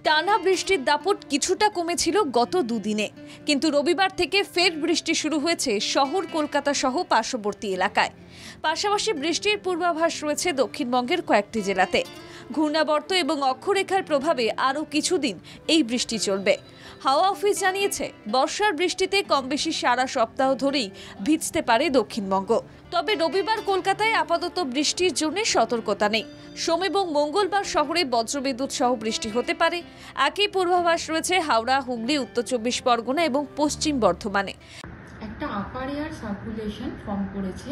টানা বৃষ্টির দাপট কিছুটা কমেছিল গত দুদিনে, কিন্তু রবিবার থেকে ফের বৃষ্টি শুরু হয়েছে শহর কলকাতা সহ পার্শ্ববর্তী এলাকায়। পাশাপাশি বৃষ্টির পূর্বাভাস রয়েছে দক্ষিণবঙ্গের কয়েকটি জেলাতে। ঘূর্ণাবর্ত এবং অক্ষরেখার প্রভাবে আরও কিছুদিন এই বৃষ্টি চলবে। হাওয়া অফিস জানিয়েছে, বর্ষার বৃষ্টিতে কম বেশি সারা সপ্তাহ ধরেই ভিজতে পারে দক্ষিণবঙ্গ। তবে রবিবার কলকাতায় আপাতত বৃষ্টির জন্য সতর্কতা নেই। সোম এবং মঙ্গলবার শহরে বজ্রবিদ্যুৎ সহ বৃষ্টি হতে পারে। একই পূর্বাভাস রয়েছে হাওড়া, হুগলি, উত্তর চব্বিশ পরগনা এবং পশ্চিম বর্ধমানে। একটা আপার এয়ার সার্কুলেশন ফর্ম করেছে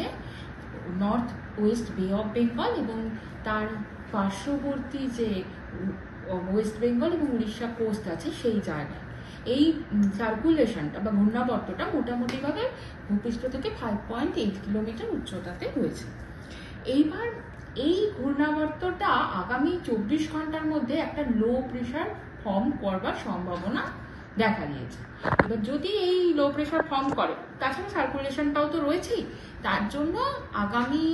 নর্থ ওয়েস্ট বে অফ বেঙ্গল এবং তার পার্শ্ববর্তী যে ওয়েস্ট বেঙ্গল এবং উড়িষ্যা কোস্ট আছে সেই জায়গায় এই সার্কুলেশনটা বা ঘূর্ণাবর্তটা মোটামুটিভাবে ভূপৃষ্ঠ থেকে 5.8 কিলোমিটার উচ্চতাতে রয়েছে। এইবার এই ঘূর্ণাবর্তটা আগামী 24 ঘন্টার মধ্যে একটা লো প্রেশার ফর্ম করবার সম্ভাবনা দেখা দিয়েছে। এবার যদি এই লো প্রেশার ফর্ম করে, তাছাড়া সার্কুলেশনটাও তো রয়েছেই, তার জন্য আগামী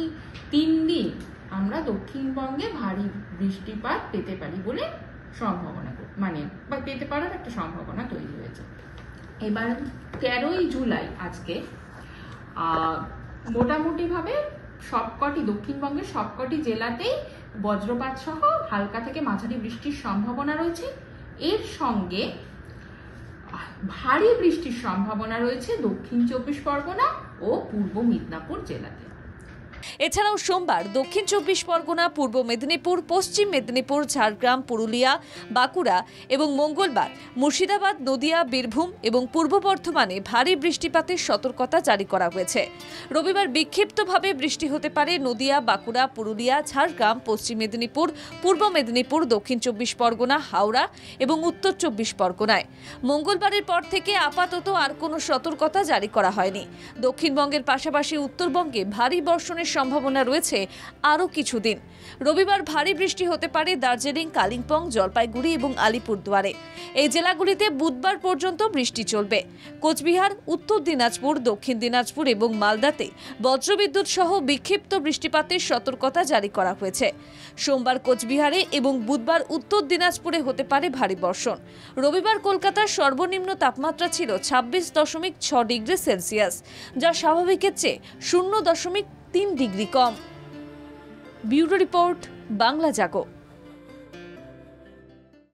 3 দিন আমরা দক্ষিণবঙ্গে ভারী বৃষ্টিপাত পেতে পারি বলে সম্ভাবনা বা পেতে পারার একটা সম্ভাবনা তৈরি হয়েছে। এবার 13ই জুলাই আজকে মোটামুটিভাবে সবকটি দক্ষিণবঙ্গের সবকটি জেলাতেই বজ্রপাত সহ হালকা থেকে মাঝারি বৃষ্টির সম্ভাবনা রয়েছে। এর সঙ্গে ভারী বৃষ্টির সম্ভাবনা রয়েছে দক্ষিণ চব্বিশ পরগনা ও পূর্ব মেদিনীপুর জেলাতে। এছাড়াও সোমবার দক্ষিণ চব্বিশ পরগনা, পূর্ব মেদিনীপুর, পশ্চিম মেদিনীপুর, ঝাড়গ্রাম, পুরুলিয়া, বাঁকুড়া এবং মঙ্গলবার মুর্শিদাবাদ, নদিয়া, বীরভূম এবং পূর্ব বর্ধমানে ভারী বৃষ্টিপাতের সতর্কতা জারি করা হয়েছে। রবিবার বিক্ষিপ্তভাবে বৃষ্টি হতে পারে নদিয়া, বাঁকুড়া, পুরুলিয়া, ঝাড়গ্রাম, পশ্চিম মেদিনীপুর, পূর্ব মেদিনীপুর, দক্ষিণ চব্বিশ পরগনা, হাওড়া এবং উত্তর চব্বিশ পরগনায়। মঙ্গলবারের পর থেকে আপাতত আর কোনো সতর্কতা জারি করা হয়নি। দক্ষিণবঙ্গের পাশাপাশি উত্তরবঙ্গে ভারী বর্ষণের সম্ভাবনা রয়েছে আরও কিছুদিন। রবিবার ভারী বৃষ্টি হতে পারে দার্জিলিং, কালিম্পং, জলপাইগুড়ি এবং আলিপুরদুয়ারে। এই জেলাগুলিতে বুধবার পর্যন্ত বৃষ্টি চলবে। কোচবিহার, উত্তর দিনাজপুর, দক্ষিণ দিনাজপুর এবং মালদাতে বজ্রবিদ্যুৎ সহ বিক্ষিপ্ত বৃষ্টিপাতের সতর্কতা জারি করা হয়েছে। সোমবার কোচবিহারে এবং বুধবার উত্তর দিনাজপুরে হতে পারে ভারী বর্ষণ। রবিবার কলকাতার সর্বনিম্ন তাপমাত্রা ছিল 26.6 ডিগ্রি সেলসিয়াস, যা স্বাভাবিকের চেয়ে 0.3 ডিগ্রি কম। ব্যুরো রিপোর্ট, বাংলা জাগো।